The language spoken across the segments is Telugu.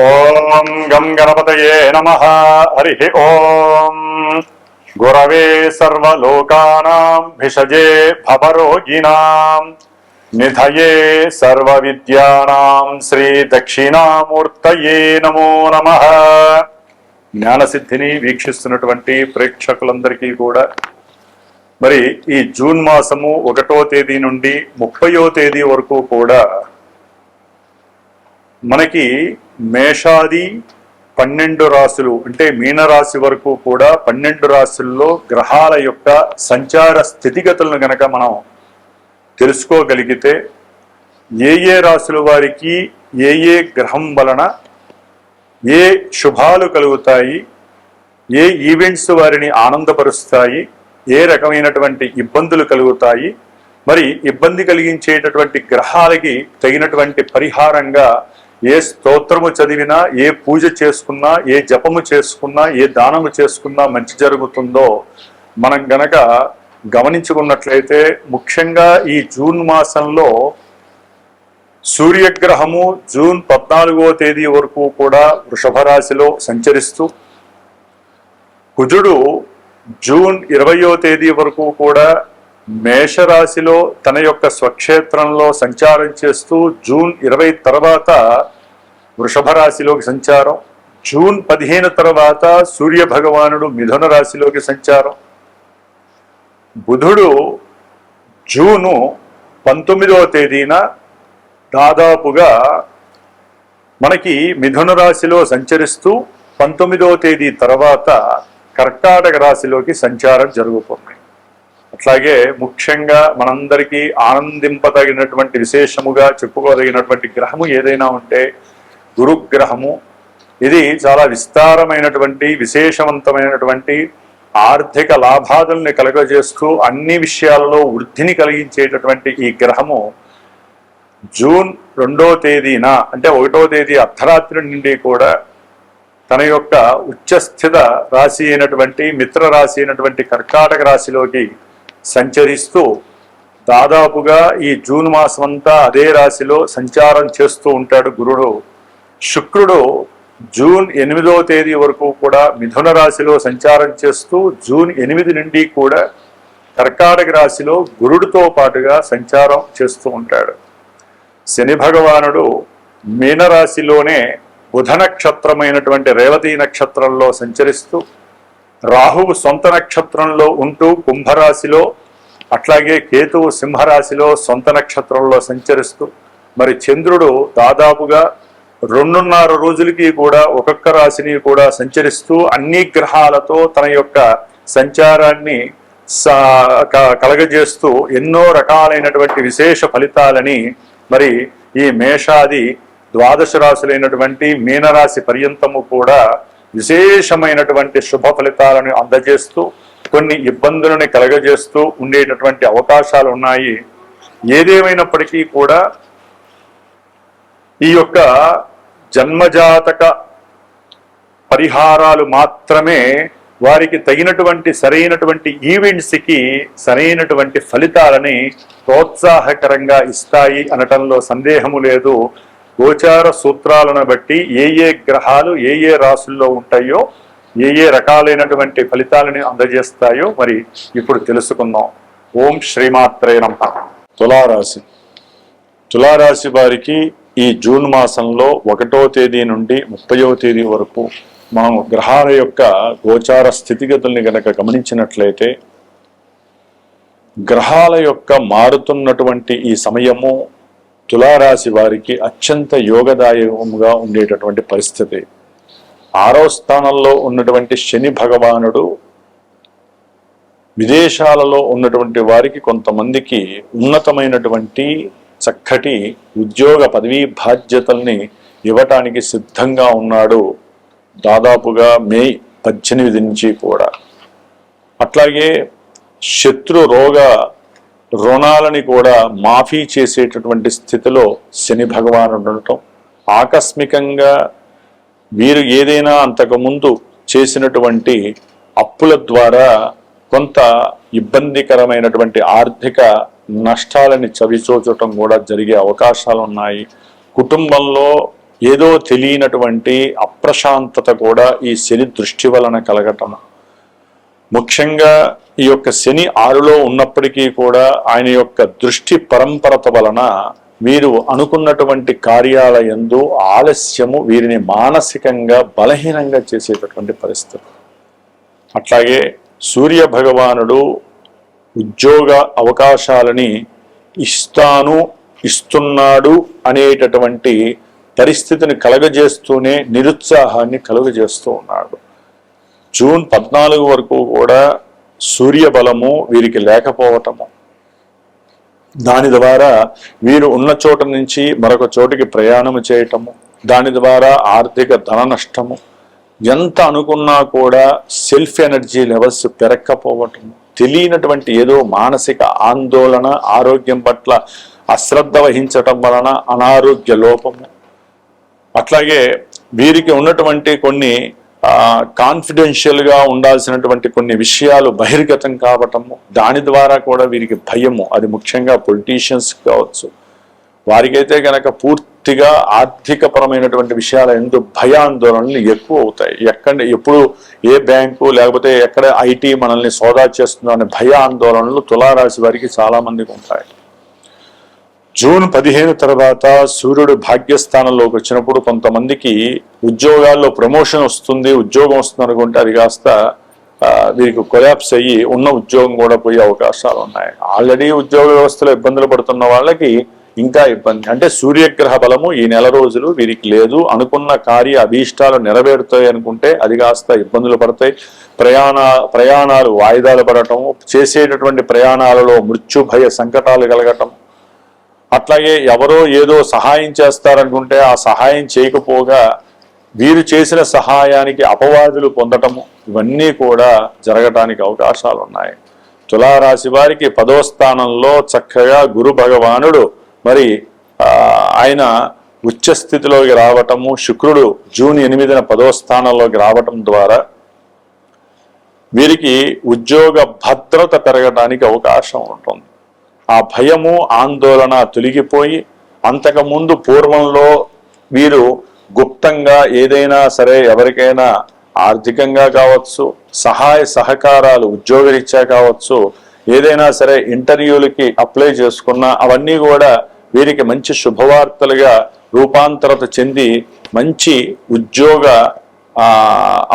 ఓం గం గణపతయే నమః. హరి ఓం గురవే సర్వలోకానాం భిషజే భవరోగిణాం నిధయే సర్వవిద్యానాం శ్రీ దక్షిణామూర్తయే నమో నమః. జ్ఞానసిద్ధిని వీక్షిస్తున్నటువంటి ప్రేక్షకులందరికీ కూడా మరి ఈ జూన్ మాసము 1వ తేదీ నుండి 30వ తేదీ వరకు కూడా మనకి మేషాది 12 రాశులు అంటే మీనరాశి వరకు కూడా 12 రాశుల్లో గ్రహాల యొక్క సంచార స్థితిగతులను గనక మనం తెలుసుకోగలిగితే ఏ రాశుల వారికి ఏ గ్రహం వలన ఏ శుభాలు కలుగుతాయి, ఏ ఈవెంట్స్ వారిని ఆనందపరుస్తాయి, ఏ రకమైనటువంటి ఇబ్బందులు కలుగుతాయి, మరి ఇబ్బంది కలిగించేటటువంటి గ్రహాలకి తగినటువంటి పరిహారంగా ఏ స్తోత్రము చదివినా, ఏ పూజ చేసుకున్నా, ఏ జపము చేసుకున్నా, ఏ దానము చేసుకున్నా మంచి జరుగుతుందో మనం గనక గమనించుకున్నట్లయితే ముఖ్యంగా ఈ జూన్ మాసంలో సూర్యగ్రహము జూన్ 14వ తేదీ వరకు కూడా వృషభ రాశిలో సంచరిస్తూ, కుజుడు జూన్ 20వ తేదీ వరకు కూడా మేషరాశిలో తన యొక్క స్వక్షేత్రంలో సంచారం చేస్తూ జూన్ 20 తర్వాత వృషభ రాశిలోకి సంచారం, జూన్ 15 తర్వాత సూర్య భగవానుడు మిథున రాశిలోకి సంచారం, బుధుడు జూను 19వ తేదీన దాదాపుగా మనకి మిథున రాశిలో సంచరిస్తూ 19వ తేదీ తర్వాత కర్కాటక రాశిలోకి సంచారం జరుగుతుంది. అట్లాగే ముఖ్యంగా మనందరికీ ఆనందింపదగినటువంటి విశేషముగా చెప్పుకోదగినటువంటి గ్రహము ఏదైనా ఉంటే గురుగ్రహము. ఇది చాలా విస్తారమైనటువంటి విశేషవంతమైనటువంటి ఆర్థిక లాభాదుల్ని కలుగజేస్తూ అన్ని విషయాలలో వృద్ధిని కలిగించేటటువంటి ఈ గ్రహము జూన్ 2వ తేదీన అంటే 1వ తేదీ అర్ధరాత్రి నుండి కూడా తన యొక్క ఉచ్చస్థిత రాశి అయినటువంటి మిత్ర రాశి అయినటువంటి కర్కాటక రాశిలోకి సంచరిస్తూ దాదాపుగా ఈ జూన్ మాసం అంతా అదే రాశిలో సంచారం చేస్తూ ఉంటాడు గురుడు. శుక్రుడు జూన్ 8వ తేదీ వరకు కూడా మిథున రాశిలో సంచారం చేస్తూ జూన్ 8 నుండి కూడా కర్కాటక రాశిలో గురుడితో పాటుగా సంచారం చేస్తూ ఉంటాడు. శని భగవానుడు మీనరాశిలోనే బుధ నక్షత్రమైనటువంటి రేవతి నక్షత్రంలో సంచరిస్తూ, రాహువు సొంత నక్షత్రంలో ఉంటూ కుంభరాశిలో, అట్లాగే కేతువు సింహరాశిలో సొంత నక్షత్రంలో సంచరిస్తూ, మరి చంద్రుడు దాదాపుగా 2.5 రోజులకి కూడా ఒక్కొక్క రాశిని కూడా సంచరిస్తూ అన్ని గ్రహాలతో తన యొక్క సంచారాన్ని కలగజేస్తూ ఎన్నో రకాలైనటువంటి విశేష ఫలితాలని మరి ఈ మేషాది 12 రాశులైనటువంటి మీనరాశి పర్యంతము కూడా విశేషమైనటువంటి శుభ ఫలితాలను అందజేస్తూ కొన్ని ఇబ్బందులను కలగజేస్తూ ఉండేటటువంటి అవకాశాలు ఉన్నాయి. ఏదేమైనప్పటికీ కూడా ఈ యొక్క జన్మజాతక పరిహారాలు మాత్రమే వారికి తగినటువంటి సరైనటువంటి ఈవెంట్స్కి సరైనటువంటి ఫలితాలని ప్రోత్సాహకరంగా ఇస్తాయి అనటంలో సందేహము లేదు. గోచార సూత్రాలను బట్టి ఏ గ్రహాలు ఏ రాశుల్లో ఉంటాయో ఏ రకాలైనటువంటి ఫలితాలని అందజేస్తాయో మరి ఇప్పుడు తెలుసుకుందాం. ఓం శ్రీమాత్రే నమః. తులారాశి వారికి ఈ జూన్ మాసంలో 1వ తేదీ నుండి 30వ తేదీ వరకు మనం గ్రహాల యొక్క గోచార స్థితిగతుల్ని గనక గమనించినట్లయితే గ్రహాల యొక్క మారుతున్నటువంటి ఈ సమయము తులారాశి వారికి అత్యంత యోగదాయకముగా ఉండేటటువంటి పరిస్థితి. 6వ స్థానంలో ఉన్నటువంటి శని భగవానుడు విదేశాలలో ఉన్నటువంటి వారికి కొంతమందికి ఉన్నతమైనటువంటి చక్కటి ఉద్యోగ పదవీ బాధ్యతల్ని ఇవ్వటానికి సిద్ధంగా ఉన్నాడు దాదాపుగా మే 18 నుంచి కూడా. అట్లాగే శత్రు రోగ రుణాలని కూడా మాఫీ చేసేటటువంటి స్థితిలో శని భగవానుడు ఉండటం, ఆకస్మికంగా వీరు ఏదైనా అంతకుముందు చేసినటువంటి అప్పుల ద్వారా కొంత ఇబ్బందికరమైనటువంటి ఆర్థిక నష్టాలని చవిచూచటం కూడా జరిగే అవకాశాలు ఉన్నాయి. కుటుంబంలో ఏదో తెలియనటువంటి అప్రశాంతత కూడా ఈ శని దృష్టి వలన కలగటం. ముఖ్యంగా ఈ యొక్క శని 6లో ఉన్నప్పటికీ కూడా ఆయన యొక్క దృష్టి పరంపరత వలన వీరు అనుకున్నటువంటి కార్యాల యందు ఆలస్యము వీరిని మానసికంగా బలహీనంగా చేసేటటువంటి పరిస్థితి. అట్లాగే సూర్య భగవానుడు ఉద్యోగ అవకాశాలని ఇస్తున్నాడు అనేటటువంటి పరిస్థితిని కలగజేస్తూనే నిరుత్సాహాన్ని కలుగజేస్తూ ఉన్నాడు. జూన్ 14 వరకు కూడా సూర్య బలము వీరికి లేకపోవటము, దాని ద్వారా వీరు ఉన్న చోట నుంచి మరొక చోటికి ప్రయాణము చేయటము, దాని ద్వారా ఆర్థిక ధన నష్టము, ఎంత అనుకున్నా కూడా సెల్ఫ్ ఎనర్జీ లెవెల్స్ పెరక్కపోవటము, తెలియనటువంటి ఏదో మానసిక ఆందోళన, ఆరోగ్యం పట్ల అశ్రద్ధ వహించటం వలన అనారోగ్య లోపము, అట్లాగే వీరికి ఉన్నటువంటి కొన్ని కాన్ఫిడెన్షియల్గా ఉండాల్సినటువంటి కొన్ని విషయాలు బహిర్గతం కావటము, దాని ద్వారా కూడా వీరికి భయము. అది ముఖ్యంగా పొలిటీషియన్స్ కావచ్చు, వారికైతే కనుక పూర్తిగా ఆర్థికపరమైనటువంటి విషయాల ఎందు భయాందోళనలు ఎక్కువ అవుతాయి. ఎప్పుడు ఏ బ్యాంకు లేకపోతే ఎక్కడ ఐటీ మనల్ని సోదా చేస్తుందో అనే భయ ఆందోళనలు తులారాశి వారికి చాలా మందికి ఉంటాయి. జూన్ 15 తర్వాత సూర్యుడు భాగ్యస్థానంలోకి వచ్చినప్పుడు కొంతమందికి ఉద్యోగాల్లో ప్రమోషన్ వస్తుంది, ఉద్యోగం వస్తుంది అనుకుంటే అది కాస్త వీరికి కొలాప్స్ అయ్యి ఉన్న ఉద్యోగం కూడా పోయే అవకాశాలు ఉన్నాయి. ఆల్రెడీ ఉద్యోగ వ్యవస్థలో ఇబ్బందులు పడుతున్న వాళ్ళకి ఇంకా ఇబ్బంది. అంటే సూర్యగ్రహ బలము ఈ నెల రోజులు వీరికి లేదు. అనుకున్న కార్య అభీష్టాలు నెరవేరుతాయి అనుకుంటే అది కాస్త ఇబ్బందులు పడతాయి. ప్రయాణాలు వాయిదాలు పడటం, చేసేటటువంటి ప్రయాణాలలో మృత్యు భయ సంకటాలు కలగటం, అట్లాగే ఎవరో ఏదో సహాయం చేస్తారనుకుంటే ఆ సహాయం చేయకపోగా వీరు చేసిన సహాయానికి అపవాదులు పొందటము, ఇవన్నీ కూడా జరగటానికి అవకాశాలు ఉన్నాయి. తులారాశి వారికి 10వ స్థానంలో చక్కగా గురు భగవానుడు మరి ఆయన ఉచ్చస్థితిలోకి రావటము, శుక్రుడు జూన్ 8న 10వ స్థానంలోకి రావటం ద్వారా వీరికి ఉద్యోగ భద్రత పెరగడానికి అవకాశం ఉంటుంది. ఆ భయము ఆందోళన తొలగిపోయి అంతకుముందు పూర్వంలో వీరు గుప్తంగా ఏదైనా సరే ఎవరికైనా ఆర్థికంగా కావచ్చు, సహాయ సహకారాలు ఉద్యోగరీత్యా కావచ్చు, ఏదైనా సరే ఇంటర్వ్యూలకి అప్లై చేసుకున్నా అవన్నీ కూడా వీరికి మంచి శుభవార్తలుగా రూపాంతరత చెంది మంచి ఉద్యోగ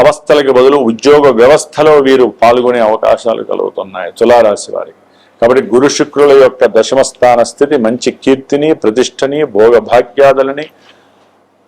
అవస్థలకు బదులు ఉద్యోగ వ్యవస్థలో వీరు పాల్గొనే అవకాశాలు కలుగుతున్నాయి తులారాశి వారికి. కాబట్టి గురు శుక్రుల యొక్క 10వ స్థాన స్థితి మంచి కీర్తిని, ప్రతిష్టని, భోగభాగ్యాదులని,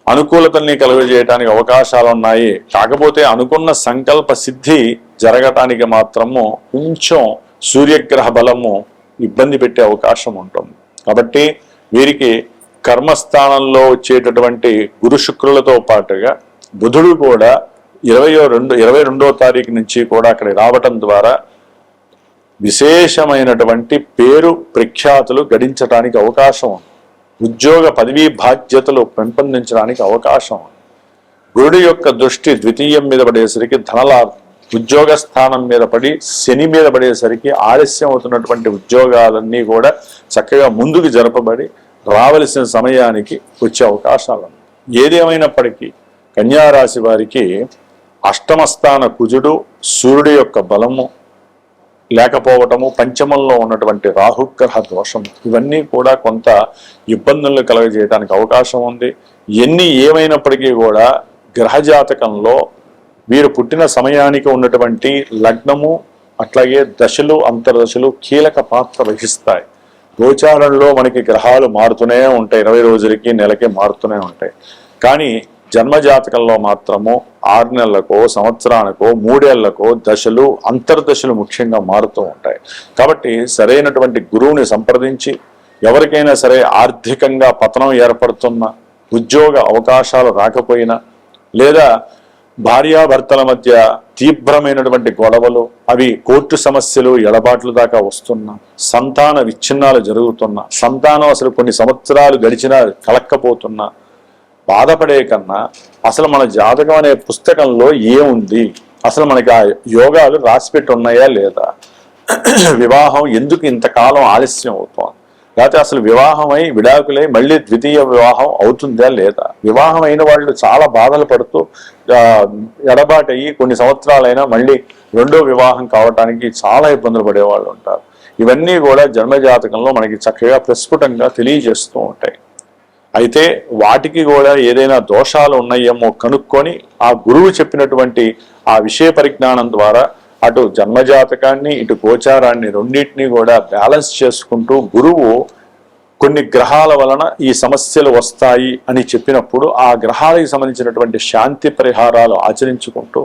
అనుకూలతల్ని కలుగజేయడానికి అవకాశాలు ఉన్నాయి. కాకపోతే అనుకున్న సంకల్ప సిద్ధి జరగటానికి మాత్రము కొంచెం సూర్యగ్రహ బలము ఇబ్బంది పెట్టే అవకాశం ఉంటుంది. కాబట్టి వీరికి కర్మస్థానంలో వచ్చేటటువంటి గురు శుక్రులతో పాటుగా బుధుడు కూడా 22వ తారీఖు నుంచి కూడా అక్కడికి రావటం ద్వారా విశేషమైనటువంటి పేరు ప్రఖ్యాతులు గడించడానికి అవకాశం ఉంది. ఉద్యోగ పదవీ బాధ్యతలు పెంపొందించడానికి అవకాశం ఉంది. గురుడు యొక్క దృష్టి ద్వితీయం మీద పడేసరికి ధనలాభం, ఉద్యోగ స్థానం మీద పడి శని మీద పడేసరికి ఆలస్యం అవుతున్నటువంటి ఉద్యోగాలన్నీ కూడా చక్కగా ముందుకు జరపబడి రావలసిన సమయానికి వచ్చే అవకాశాలు ఉన్నాయి. ఏదేమైనప్పటికీ కన్యారాశి వారికి 8వ స్థాన కుజుడు, సూర్యుడి యొక్క బలము లేకపోవటము, పంచమంలో ఉన్నటువంటి రాహుగ్రహ దోషం, ఇవన్నీ కూడా కొంత ఇబ్బందులను కలుగజేయడానికి అవకాశం ఉంది. ఏమైనప్పటికీ కూడా గ్రహజాతకంలో వీరు పుట్టిన సమయానికి ఉన్నటువంటి లగ్నము అట్లాగే దశలు, అంతర్దశలు కీలక పాత్ర వహిస్తాయి. గోచారంలో మనకి గ్రహాలు మారుతూనే ఉంటాయి, 20 రోజులకి నెలకి మారుతూనే ఉంటాయి. కానీ జన్మజాతకంలో మాత్రము 6 నెలలకో, సంవత్సరానికో, 3 ఏళ్లకో దశలు, అంతర్దశలు ముఖ్యంగా మారుతూ ఉంటాయి. కాబట్టి సరైనటువంటి గురువుని సంప్రదించి ఎవరికైనా సరే ఆర్థికంగా పతనం ఏర్పడుతున్న, ఉద్యోగ అవకాశాలు రాకపోయినా, లేదా భార్యాభర్తల మధ్య తీవ్రమైనటువంటి గొడవలు, అవి కోర్టు సమస్యలు, ఎడబాట్లు దాకా వస్తున్నా, సంతాన విచ్ఛిన్నాలు జరుగుతున్నా, సంతానం అసలు కొన్ని సంవత్సరాలు గడిచినా కలక్కపోతున్నా, బాధపడే కన్నా అసలు మన జాతకం అనే పుస్తకంలో ఏముంది, అసలు మనకి ఆ యోగాలు రాసిపెట్టి ఉన్నాయా లేదా, వివాహం ఎందుకు ఇంతకాలం ఆలస్యం అవుతోంది, లేకపోతే అసలు వివాహమై విడాకులై మళ్ళీ ద్వితీయ వివాహం అవుతుందా లేదా? వివాహం అయిన వాళ్ళు చాలా బాధలు పడుతూ ఎడబాటయ్యి కొన్ని సంవత్సరాలైనా మళ్ళీ రెండో వివాహం కావటానికి చాలా ఇబ్బందులు పడేవాళ్ళు ఉంటారు. ఇవన్నీ కూడా జన్మజాతకంలో మనకి చక్కగా ప్రస్ఫుటంగా తెలియజేస్తూ ఉంటాయి. అయితే వాటికి కూడా ఏదైనా దోషాలు ఉన్నాయేమో కనుక్కొని ఆ గురువు చెప్పినటువంటి ఆ విషయ పరిజ్ఞానం ద్వారా అటు జన్మజాతకాన్ని ఇటు గోచారాన్ని రెండింటినీ కూడా బ్యాలెన్స్ చేసుకుంటూ గురువు కొన్ని గ్రహాల వలన ఈ సమస్యలు వస్తాయి అని చెప్పినప్పుడు ఆ గ్రహాలకు సంబంధించినటువంటి శాంతి పరిహారాలు ఆచరించుకుంటూ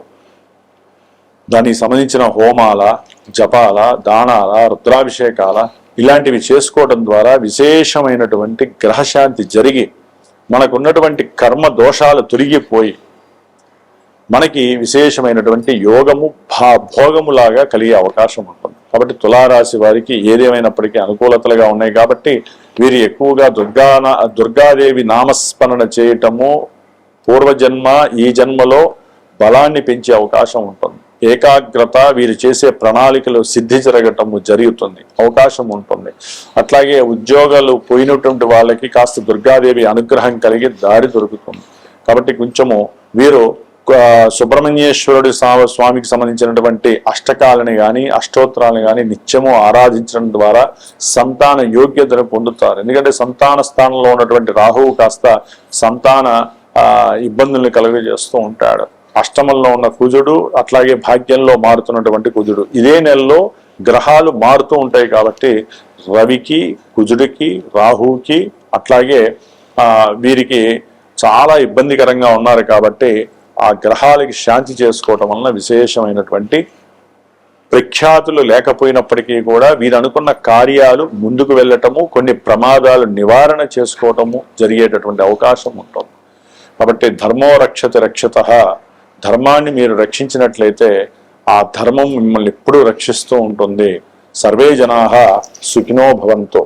దానికి సంబంధించిన హోమాల, జపాల, దానాల, రుద్రాభిషేకాల ఇలాంటివి చేసుకోవడం ద్వారా విశేషమైనటువంటి గ్రహశాంతి జరిగి మనకున్నటువంటి కర్మ దోషాలు తొలగిపోయి మనకి విశేషమైనటువంటి యోగము భోగములాగా కలిగే అవకాశం ఉంటుంది. కాబట్టి తులారాశి వారికి ఏదేమైనప్పటికీ అనుకూలతలుగా ఉన్నాయి కాబట్టి వీరు ఎక్కువగా దుర్గాదేవి నామస్మరణ చేయటము పూర్వజన్మ ఈ జన్మలో బలాన్ని పెంచే అవకాశం ఉంటుంది. ఏకాగ్రత వీరు చేసే ప్రణాళికలు సిద్ధి జరగటము జరుగుతుంది, అవకాశం ఉంటుంది. అట్లాగే ఉద్యోగాలు పోయినటువంటి వాళ్ళకి కాస్త దుర్గాదేవి అనుగ్రహం కలిగి దారి దొరుకుతుంది. కాబట్టి కొంచెము వీరు సుబ్రహ్మణ్యేశ్వరుడి స్వామికి సంబంధించినటువంటి అష్టకాలని కానీ అష్టోత్తరాలను కానీ నిత్యము ఆరాధించడం ద్వారా సంతాన యోగ్యతను పొందుతారు. ఎందుకంటే సంతాన స్థానంలో ఉన్నటువంటి రాహువు కాస్త సంతాన ఇబ్బందుల్ని కలుగజేస్తూ ఉంటాడు. అష్టమంలో ఉన్న కుజుడు అట్లాగే భాగ్యంలో మారుతున్నటువంటి కుజుడు ఇదే నెలలో గ్రహాలు మారుతూ ఉంటాయి. కాబట్టి రవికి, కుజుడికి, రాహువుకి అట్లాగే వీరికి చాలా ఇబ్బందికరంగా ఉన్నారు. కాబట్టి ఆ గ్రహాలకి శాంతి చేసుకోవటం వలన విశేషమైనటువంటి ప్రఖ్యాతులు లేకపోయినప్పటికీ కూడా వీరు అనుకున్న కార్యాలు ముందుకు వెళ్ళటము, కొన్ని ప్రమాదాలు నివారణ చేసుకోవటము జరిగేటటువంటి అవకాశం ఉంటుంది. కాబట్టి ధర్మో రక్షతి రక్షతః, ధర్మాన్ని మీరు రక్షించినట్లయితే ఆ ధర్మం మిమ్మల్ని ఎప్పుడూ రక్షిస్తూ ఉంటుంది. సర్వే జనాః సుఖినో భవంతు.